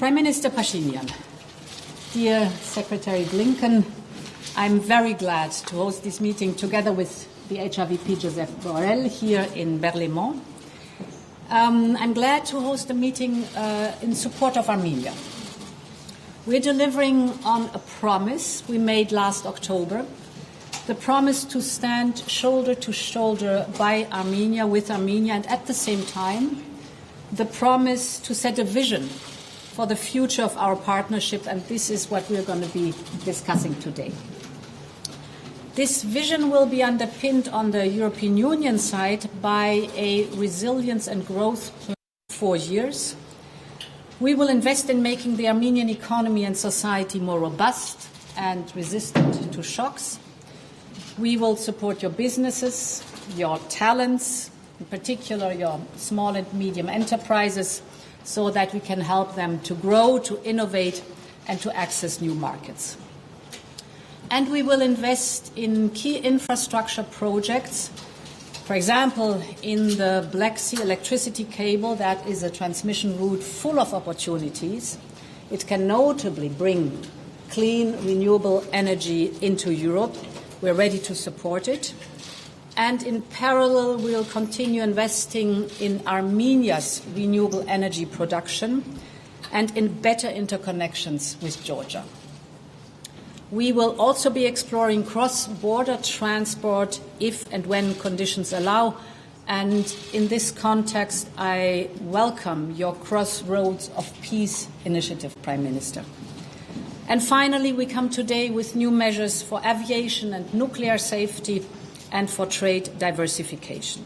Prime Minister Pashinyan, dear Secretary Blinken, I'm very glad to host this meeting together with the HRVP Josep Borrell here in Berlaymont. I'm glad to host a meeting in support of Armenia. We're delivering on a promise we made last October, the promise to stand shoulder to shoulder by Armenia, with Armenia, and at the same time, the promise to set a vision for the future of our partnership, and this is what we're going to be discussing today. This vision will be underpinned on the European Union side by a resilience and growth plan for 4 years. We will invest in making the Armenian economy and society more robust and resistant to shocks. We will support your businesses, your talents, in particular your small and medium enterprises, so that we can help them to grow, to innovate, and to access new markets. And we will invest in key infrastructure projects, for example, in the Black Sea electricity cable. That is a transmission route full of opportunities. It can notably bring clean, renewable energy into Europe. We're ready to support it. And in parallel, we'll continue investing in Armenia's renewable energy production and in better interconnections with Georgia. We will also be exploring cross-border transport if and when conditions allow. And in this context, I welcome your Crossroads of Peace initiative, Prime Minister. And finally, we come today with new measures for aviation and nuclear safety and for trade diversification.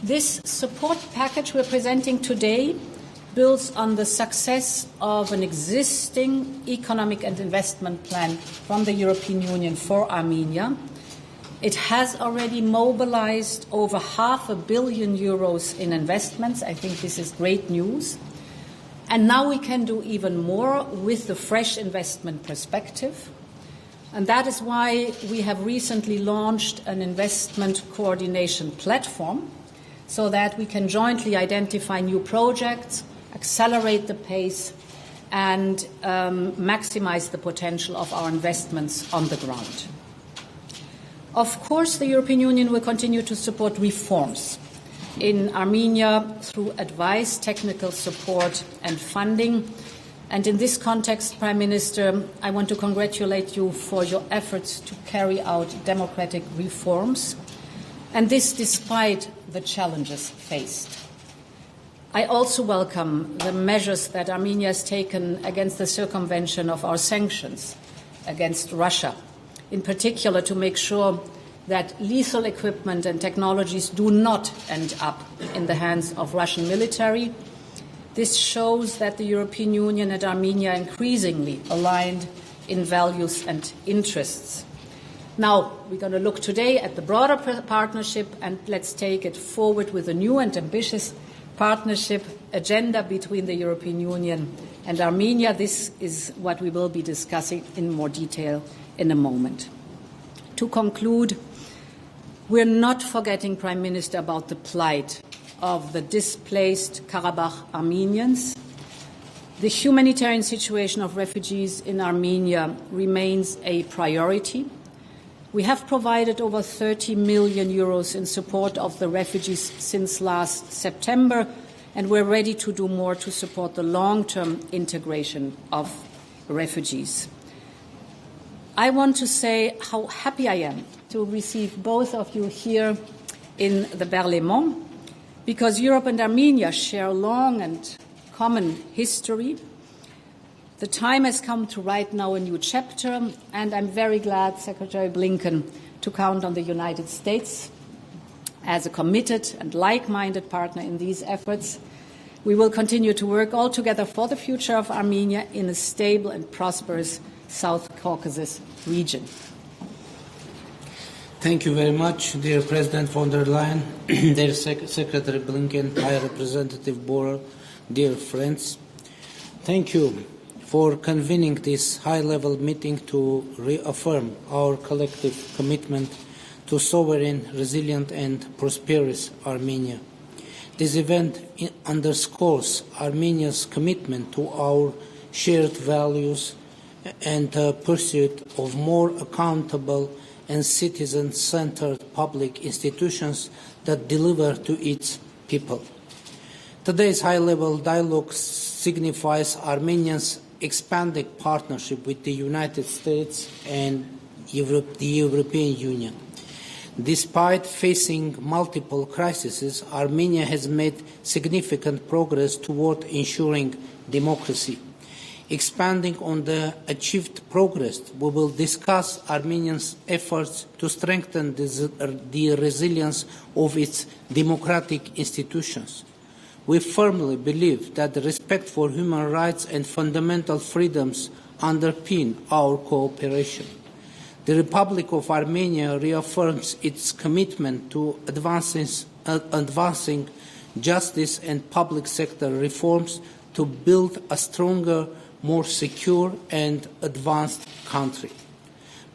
This support package we're presenting today builds on the success of an existing economic and investment plan from the European Union for Armenia. It has already mobilized over €500 million in investments. I think this is great news. And now we can do even more with the fresh investment perspective. And that is why we have recently launched an investment coordination platform so that we can jointly identify new projects, accelerate the pace, and maximize the potential of our investments on the ground. Of course, the European Union will continue to support reforms in Armenia through advice, technical support, and funding. And in this context, Prime Minister, I want to congratulate you for your efforts to carry out democratic reforms, and this despite the challenges faced. I also welcome the measures that Armenia has taken against the circumvention of our sanctions against Russia, in particular to make sure that lethal equipment and technologies do not end up in the hands of Russian military. This shows that the European Union and Armenia are increasingly aligned in values and interests. Now, we're going to look today at the broader partnership, and let's take it forward with a new and ambitious partnership agenda between the European Union and Armenia. This is what we will be discussing in more detail in a moment. To conclude, we're not forgetting, Prime Minister, about the plight of the displaced Karabakh Armenians. The humanitarian situation of refugees in Armenia remains a priority. We have provided over €30 million in support of the refugees since last September, and we're ready to do more to support the long-term integration of refugees. I want to say how happy I am to receive both of you here in the Berlaymont, because Europe and Armenia share a long and common history. The time has come to write now a new chapter, and I'm very glad, Secretary Blinken, to count on the United States as a committed and like-minded partner in these efforts. We will continue to work all together for the future of Armenia in a stable and prosperous South Caucasus region. Thank you very much, dear President von der Leyen, dear Secretary Blinken, High Representative Borrell, dear friends. Thank you for convening this high-level meeting to reaffirm our collective commitment to sovereign, resilient and prosperous Armenia. This event underscores Armenia's commitment to our shared values and the pursuit of more accountable and citizen-centered public institutions that deliver to its people. Today's high-level dialogue signifies Armenia's expanding partnership with the United States and the European Union. Despite facing multiple crises, Armenia has made significant progress toward ensuring democracy. Expanding on the achieved progress, we will discuss Armenia's efforts to strengthen the resilience of its democratic institutions. We firmly believe that the respect for human rights and fundamental freedoms underpin our cooperation. The Republic of Armenia reaffirms its commitment to advancing justice and public sector reforms to build a stronger, more secure and advanced country.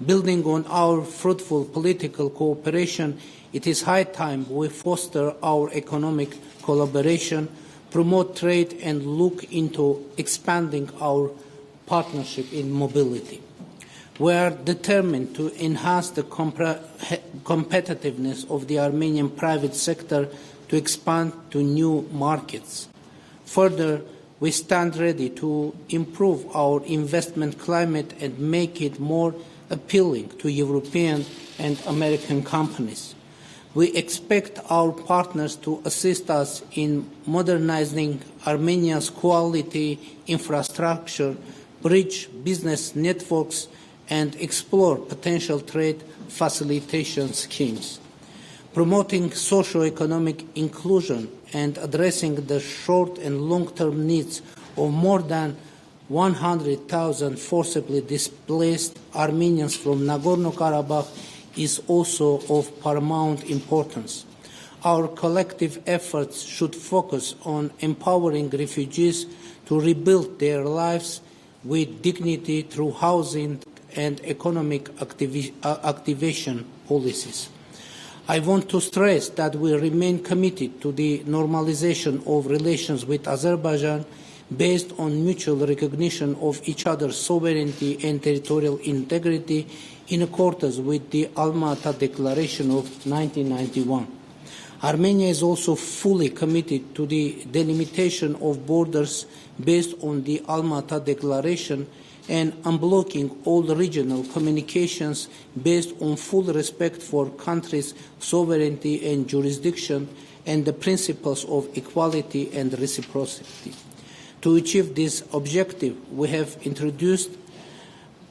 Building on our fruitful political cooperation, it is high time we foster our economic collaboration, promote trade and look into expanding our partnership in mobility. We are determined to enhance the competitiveness of the Armenian private sector to expand to new markets. Further, we stand ready to improve our investment climate and make it more appealing to European and American companies. We expect our partners to assist us in modernizing Armenia's quality infrastructure, bridge business networks, and explore potential trade facilitation schemes. Promoting socio-economic inclusion and addressing the short and long-term needs of more than 100,000 forcibly displaced Armenians from Nagorno-Karabakh is also of paramount importance. Our collective efforts should focus on empowering refugees to rebuild their lives with dignity through housing and economic activation policies. I want to stress that we remain committed to the normalization of relations with Azerbaijan based on mutual recognition of each other's sovereignty and territorial integrity in accordance with the Alma-Ata Declaration of 1991. Armenia is also fully committed to the delimitation of borders based on the Alma-Ata Declaration and unblocking all regional communications based on full respect for countries' sovereignty and jurisdiction and the principles of equality and reciprocity. To achieve this objective, we have introduced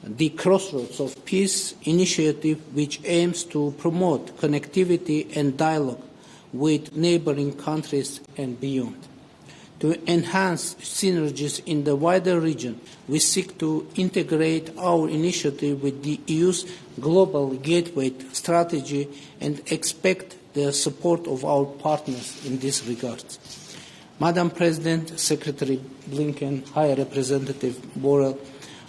the Crossroads of Peace initiative, which aims to promote connectivity and dialogue with neighboring countries and beyond. To enhance synergies in the wider region, we seek to integrate our initiative with the EU's Global Gateway strategy and expect the support of our partners in this regard. Madam President, Secretary Blinken, High Representative Borrell,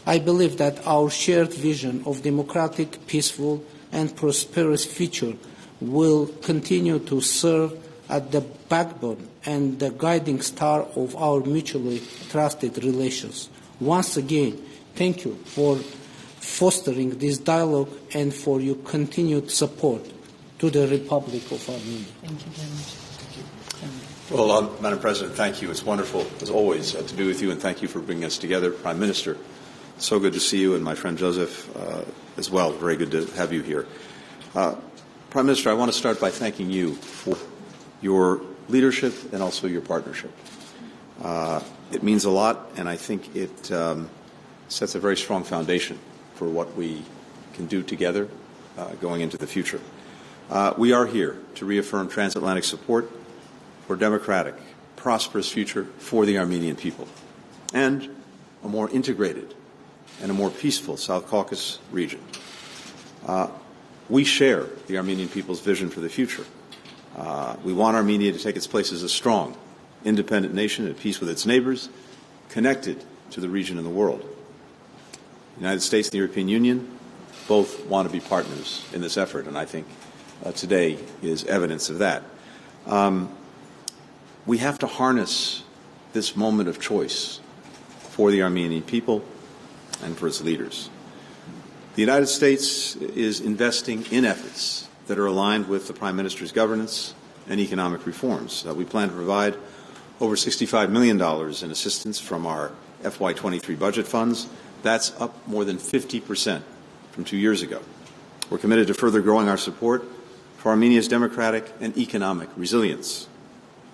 I believe that our shared vision of democratic, peaceful, and prosperous future will continue to serve as the backbone and the guiding star of our mutually trusted relations. Once again, thank you for fostering this dialogue and for your continued support to the Republic of Armenia. Thank you very much. Well, Madam President, thank you. It's wonderful, as always, to be with you, and thank you for bringing us together. Prime Minister, so good to see you, and my friend Joseph as well. Very good to have you here. Prime Minister, I want to start by thanking you for your leadership and also your partnership. It means a lot, and I think it sets a very strong foundation for what we can do together going into the future. We are here to reaffirm transatlantic support for a democratic, prosperous future for the Armenian people and a more integrated and a more peaceful South Caucasus region. We share the Armenian people's vision for the future. We want Armenia to take its place as a strong, independent nation at peace with its neighbors, connected to the region and the world. The United States and the European Union both want to be partners in this effort, and I think today is evidence of that. we have to harness this moment of choice for the Armenian people and for its leaders. The United States is investing in efforts that are aligned with the Prime Minister's governance and economic reforms. We plan to provide over $65 million in assistance from our FY23 budget funds. That's up more than 50% from 2 years ago. We're committed to further growing our support for Armenia's democratic and economic resilience,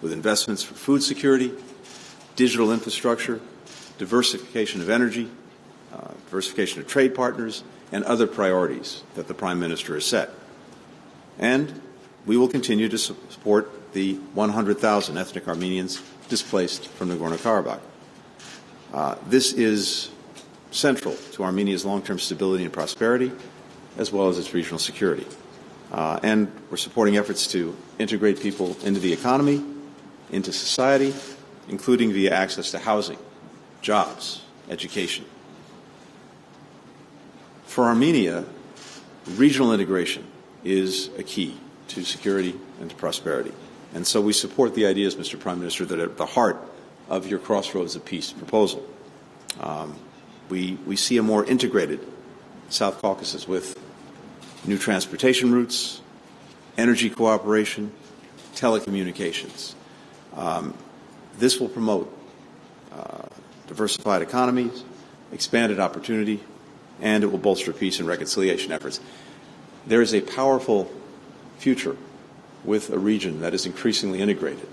with investments for food security, digital infrastructure, diversification of energy, diversification of trade partners, and other priorities that the Prime Minister has set. And we will continue to support the 100,000 ethnic Armenians displaced from Nagorno-Karabakh. This is central to Armenia's long-term stability and prosperity, as well as its regional security. And we're supporting efforts to integrate people into the economy, into society, including via access to housing, jobs, education. For Armenia, regional integration is a key to security and to prosperity. And so we support the ideas, Mr. Prime Minister, that are at the heart of your Crossroads of Peace proposal. We see a more integrated South Caucasus with new transportation routes, energy cooperation, telecommunications. This will promote diversified economies, expanded opportunity, and it will bolster peace and reconciliation efforts. There is a powerful future with a region that is increasingly integrated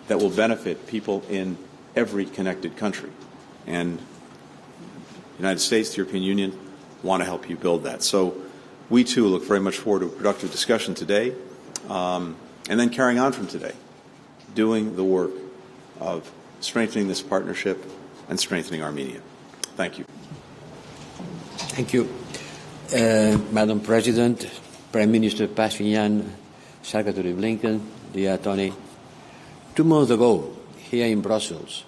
that will benefit people in every connected country. And the United States, the European Union, want to help you build that. So we, too, look very much forward to a productive discussion today, and then carrying on from today, doing the work of strengthening this partnership and strengthening Armenia. Thank you. Thank you. Madam President, Prime Minister Pashinyan, Secretary Blinken, dear Tony, 2 months ago, here in Brussels,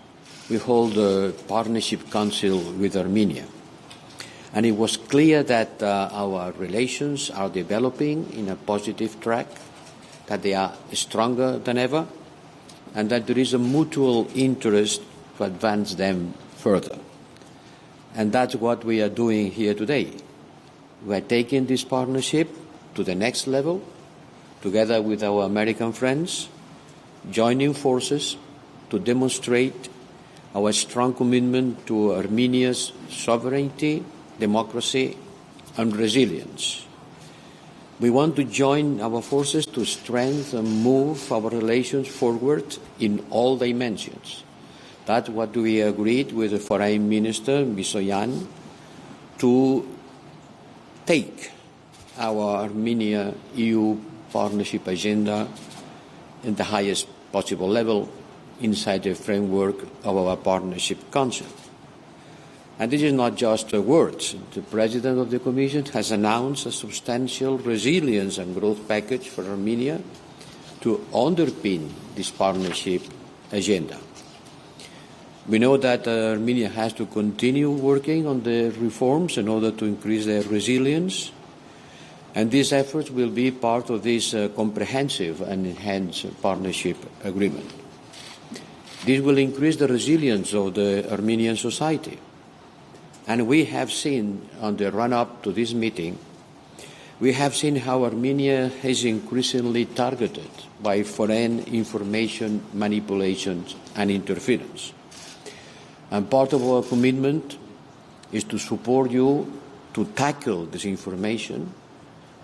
we held a partnership council with Armenia. And it was clear that our relations are developing in a positive track, that they are stronger than ever, and that there is a mutual interest to advance them further. And that's what we are doing here today. We are taking this partnership to the next level, together with our American friends, joining forces to demonstrate our strong commitment to Armenia's sovereignty, democracy, and resilience. We want to join our forces to strengthen and move our relations forward in all dimensions. That's what we agreed with the Foreign Minister, Misoyan, to take our Armenia-EU partnership agenda in the highest possible level inside the framework of our partnership council. And this is not just words. The President of the Commission has announced a substantial resilience and growth package for Armenia to underpin this partnership agenda. We know that Armenia has to continue working on the reforms in order to increase their resilience, and these efforts will be part of this comprehensive and enhanced partnership agreement. This will increase the resilience of the Armenian society. And we have seen, on the run-up to this meeting, we have seen how Armenia is increasingly targeted by foreign information manipulations and interference. And part of our commitment is to support you to tackle this information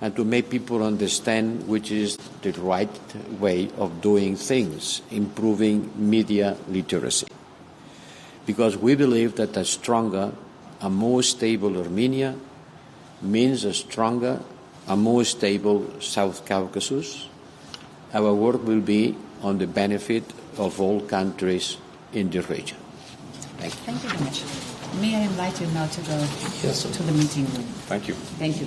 and to make people understand which is the right way of doing things, improving media literacy. Because we believe that a stronger, a more stable Armenia means a stronger, a more stable South Caucasus. Our work will be on the benefit of all countries in the region. Thank you. Thank you very much. May I invite you now to go to the meeting room? Thank you. Thank you.